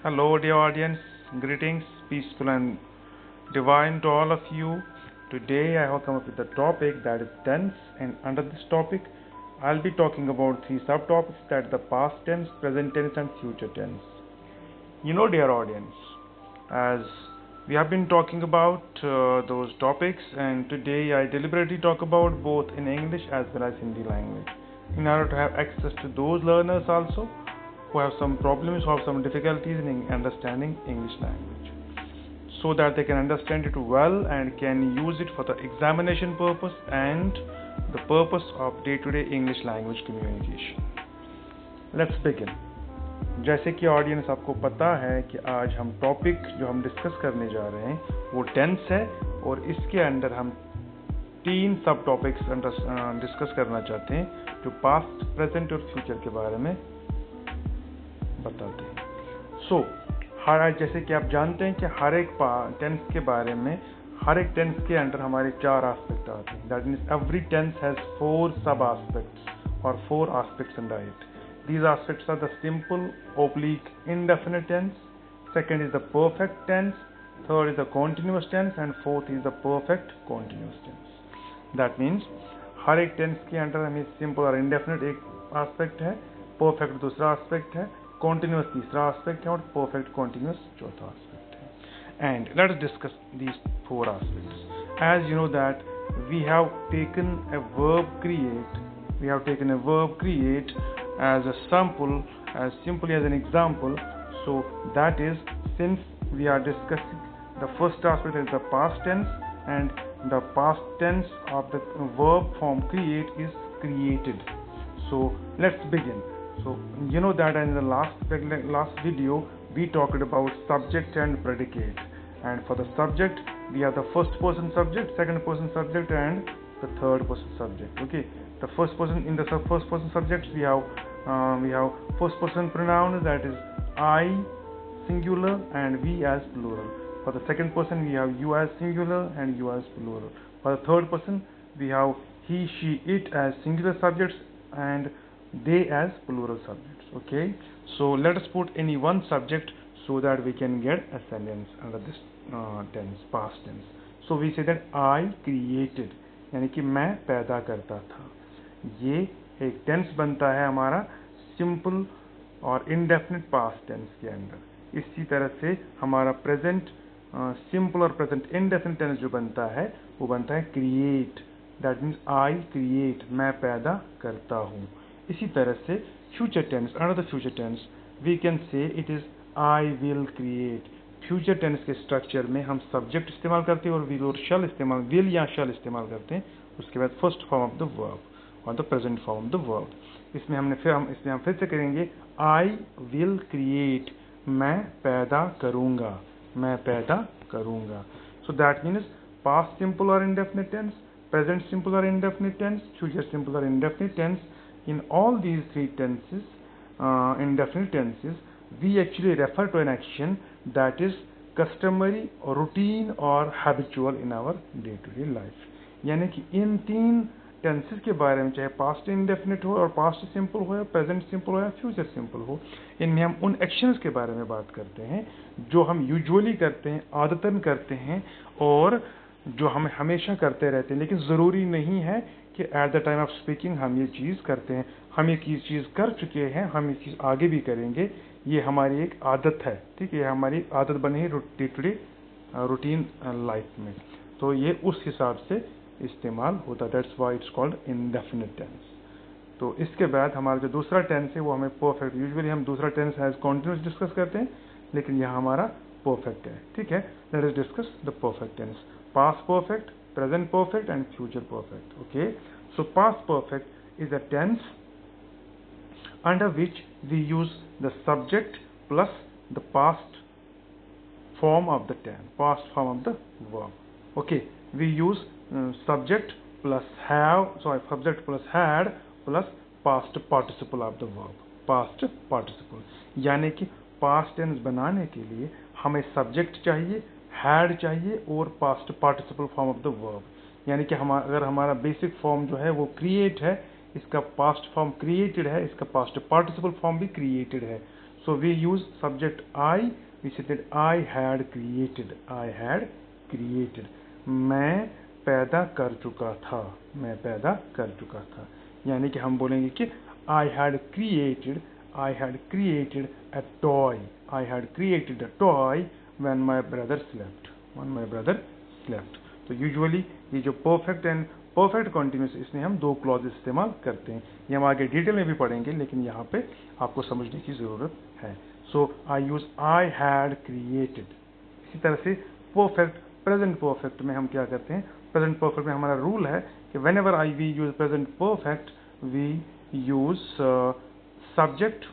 Hello, dear audience. Greetings, peaceful and divine to all of you. Today, I have come up with a topic that is tense, and under this topic, I'll be talking about three subtopics that are the past tense, present tense, and future tense. Dear audience, as we have been talking about those topics, and today I deliberately talk about both in English as well as Hindi language in order to have access to those learners also who have some problems, who have some difficulties in understanding English language, so that they can understand it well and can use it for the examination purpose and the purpose of day-to-day English language communication. Let's begin. जैसे कि audience आपको पता है कि आज हम topic जो हम डिस्कस करने जा रहे हैं वो टेंस है, और इसके अंदर हम तीन सब टॉपिक्स डिस्कस करना चाहते हैं जो पास्ट, प्रेजेंट और फ्यूचर के बारे में बताते हैं। हर जैसे कि आप जानते हैं कि हर एक टेंस के बारे में, हर एक टेंस के अंदर हमारे चार एस्पेक्ट आते हैं। That means every tense has 4 sub aspects और 4 aspects under it. These aspects are the simple, oblique, indefinite tense. Second is the perfect tense. Third is the continuous tense, and fourth is the perfect continuous tense. That means हर एक tense के अंदर हमें simple और indefinite एक aspect है, perfect दूसरा aspect है, continuous तीसरा एस्पेक्ट है और परफेक्ट कॉन्टिन्यूस चौथा एस्पेक्ट है। And let us discuss these 4 aspects. As you know that we have taken a verb create as a sample, as simply as an example. So that is, since we are discussing the first aspect is the past tense, and the past tense of the verb form create is created. So let's begin. So you know that in the last video we talked about subject and predicate, and for the subject we have the first person subject, second person subject, and the third person subject. Okay, the first person, in the first person subjects we have first person pronoun, that is I singular and we as plural. For the second person we have you as singular and you as plural. For the third person we have he, she, it as singular subjects and they as plural subjects. Okay, so let us put any one subject so that we can get a sentence under this tense, past tense. So we say that I created, यानी कि मैं पैदा करता था। ये एक tense बनता है हमारा सिंपल और इंडेफिनिट पास्ट टेंस के अंदर। इसी तरह से हमारा प्रेजेंट सिंपल और प्रेजेंट इंडेफिनिट टेंस जो बनता है वो बनता है create. That means I create, मैं पैदा करता हूँ। इसी तरह से future tense, another future tense we can say it is I will create. Future tense के स्ट्रक्चर में हम सब्जेक्ट इस्तेमाल करते हैं और विल और शल इस्तेमाल, विल या शल इस्तेमाल करते हैं। उसके बाद first form of the verb और the present form of the verb. इसमें हम फिर से करेंगे आई विल क्रिएट, मैं पैदा करूंगा, मैं पैदा करूंगा। So that means past simple और indefinite tense, present simple or indefinite tense, future simple or indefinite tense. In all these three tenses, indefinite tenses, we actually refer to an action that is customary or routine or habitual in our day-to-day life. यानी कि इन तीन tenses के बारे में, चाहे past indefinite हो और past simple हो या प्रेजेंट सिंपल हो या फ्यूचर सिंपल हो, इनमें हम उन एक्शंस के बारे में बात करते हैं जो हम यूजुअली करते हैं, आदतन करते हैं और जो हम हमेशा करते रहते हैं। लेकिन ज़रूरी नहीं है कि at the time of speaking हम ये चीज़ करते हैं। हम ये चीज़ कर चुके हैं, हम ये चीज़ आगे भी करेंगे। ये हमारी एक आदत है, ठीक है, ये हमारी आदत बनी है day to day routine life में। तो ये उस हिसाब से इस्तेमाल होता है। That's why it's called indefinite tense. तो इसके बाद हमारा जो दूसरा टेंस है वो हमें परफेक्ट, यूजुअली हम दूसरा टेंस एज कॉन्टिन्यूस डिस्कस करते हैं, लेकिन यहाँ हमारा परफेक्ट है। ठीक है, let us discuss the perfect tense. Past perfect, present perfect, and future perfect. Okay, so past perfect is a tense under which we use the subject plus the past form of the tense, past form of the verb. Okay, we use subject plus subject plus had plus past participle of the verb, past participle. यानी कि past tense बनाने के लिए हमें subject चाहिए, had चाहिए और past participle form of the verb. यानी कि अगर हमारा बेसिक फॉर्म जो है वो क्रिएट है, इसका पास्ट फॉर्म क्रिएटेड है, इसका पास्ट पार्टिसिपल फॉर्म भी क्रिएटेड है। So we use subject I, we say that I had created, I had created. मैं पैदा कर चुका था, मैं पैदा कर चुका था। यानी कि हम बोलेंगे कि I had created a toy, I had created a toy when my brother slept, when my brother slept। तो यूजुअली ये जो परफेक्ट एंड परफेक्ट कॉन्टिन्यूस, इसमें हम दो क्लॉज इस्तेमाल करते हैं। ये हम आगे डिटेल में भी पढ़ेंगे, लेकिन यहाँ पे आपको समझने की ज़रूरत है। सो आई यूज आई हैड क्रिएटेड। इसी तरह से परफेक्ट, प्रेजेंट परफेक्ट में हम क्या करते हैं, प्रेजेंट परफेक्ट में हमारा रूल है कि whenever we use present perfect, we use subject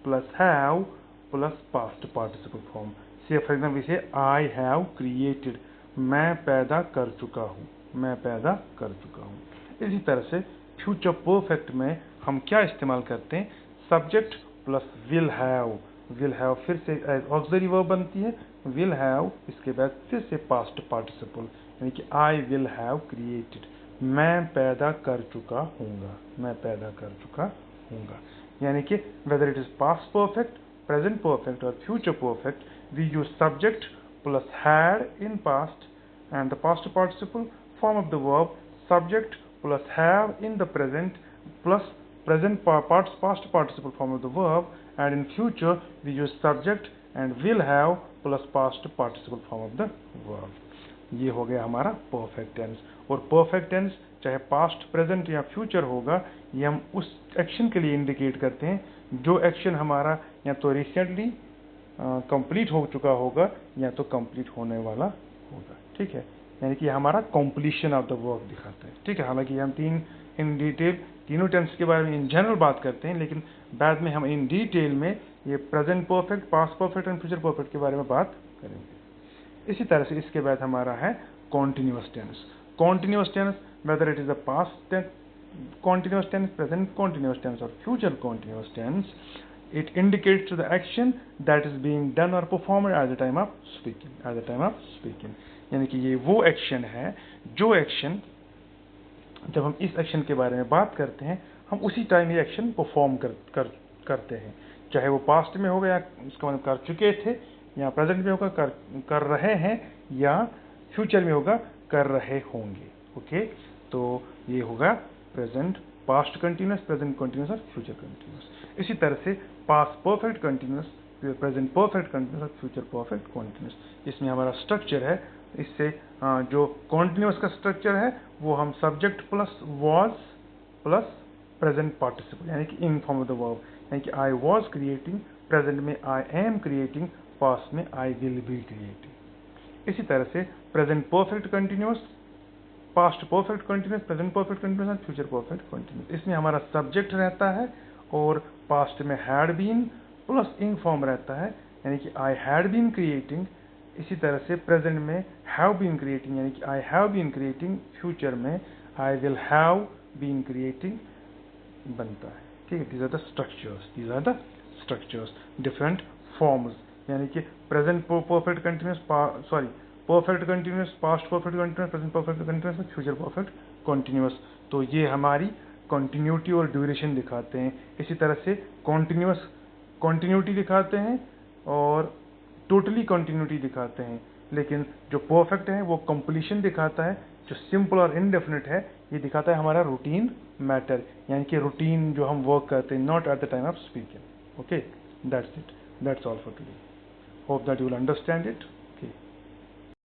plus have plus past participle form. Say for example say I have created, मैं पैदा कर चुका हूँ, मैं पैदा कर चुका हूँ। इसी तरह से फ्यूचर परफेक्ट में हम क्या इस्तेमाल करते हैं, सब्जेक्ट प्लस विल हैव फिर से एज ऑक्सिलरी वर्ब बनती है, विल हैव इसके बाद फिर से पास्ट पार्टिसिपल, यानी कि आई विल हैव क्रिएटेड, मैं पैदा कर चुका हूँगा, मैं पैदा कर चुका हूँगा। यानी कि whether it is past perfect, present perfect और future perfect, we use subject plus had in past and the past participle form of the verb, subject plus have in the present plus present past participle form of the verb, and in future we use subject and will have plus past participle form of the verb। ये हो गया हमारा perfect tense. और perfect tense चाहे past, present या future होगा, ये हम उस एक्शन के लिए इंडिकेट करते हैं जो एक्शन हमारा या तो रिसेंटली कंप्लीट हो चुका होगा या तो कंप्लीट होने वाला होगा। ठीक है, यानी कि हमारा कंप्लीशन ऑफ द वर्क दिखाता है। ठीक है, हालांकि हम इन डिटेल तीनों टेंस के बारे में इन जनरल बात करते हैं, लेकिन बाद में हम इन डिटेल में ये present perfect, past perfect and future perfect के बारे में बात करेंगे। इसी तरह से इसके बाद हमारा है continuous tense. Continuous tense whether it is the past continuous tense, present continuous tense और future continuous tense, it indicates to the action that is being done or performed at the time of speaking, at the time of speaking। यानी कि ये वो action है जो action, जब हम इस एक्शन के बारे में बात करते हैं, हम उसी टाइम ये एक्शन परफॉर्म करते हैं, चाहे वो पास्ट में होगा या उसका मतलब कर चुके थे, या प्रेजेंट में होगा कर रहे हैं, या फ्यूचर में होगा कर रहे होंगे। ओके, तो ये होगा present, past continuous, present continuous और फ्यूचर कंटिन्यूअस। इसी तरह से past perfect continuous, present perfect continuous और फ्यूचर परफेक्ट कंटिन्यूअस। इसमें हमारा स्ट्रक्चर है, इससे जो कॉन्टिन्यूअस का स्ट्रक्चर है वो हम subject plus was plus present participle, यानी कि in form of the verb, यानी कि आई वाज क्रिएटिंग, प्रेजेंट में आई एम क्रिएटिंग, पास्ट में आई विल बी क्रिएटिंग। इसी तरह से present perfect continuous, past perfect continuous, present perfect continuous और फ्यूचर परफेक्ट कंटिन्यूअस। इसमें हमारा सब्जेक्ट रहता है और पास्ट में had been plus ing form रहता है, यानी कि आई हैड बीन क्रिएटिंग। इसी तरह से प्रेजेंट में हैव बीन क्रिएटिंग, यानी कि I have been creating, future में I will have been creating बनता है। ठीक है, these are the structures, these are the structures, different forms, यानी कि present perfect continuous, sorry perfect continuous, past perfect continuous, present perfect continuous, future perfect continuous. तो ये हमारी कंटिन्यूटी और ड्यूरेशन दिखाते हैं। इसी तरह से कॉन्टिन्यूअस कंटिन्यूटी दिखाते हैं और टोटली कंटिन्यूटी दिखाते हैं, लेकिन जो परफेक्ट है वो कंप्लीशन दिखाता है, जो सिंपल और इनडेफिनिट है ये दिखाता है हमारा रूटीन मैटर, यानी कि रूटीन जो हम वर्क करते हैं, not at the time of speaking. Okay, that's it, that's all for today. Hope that you will understand it.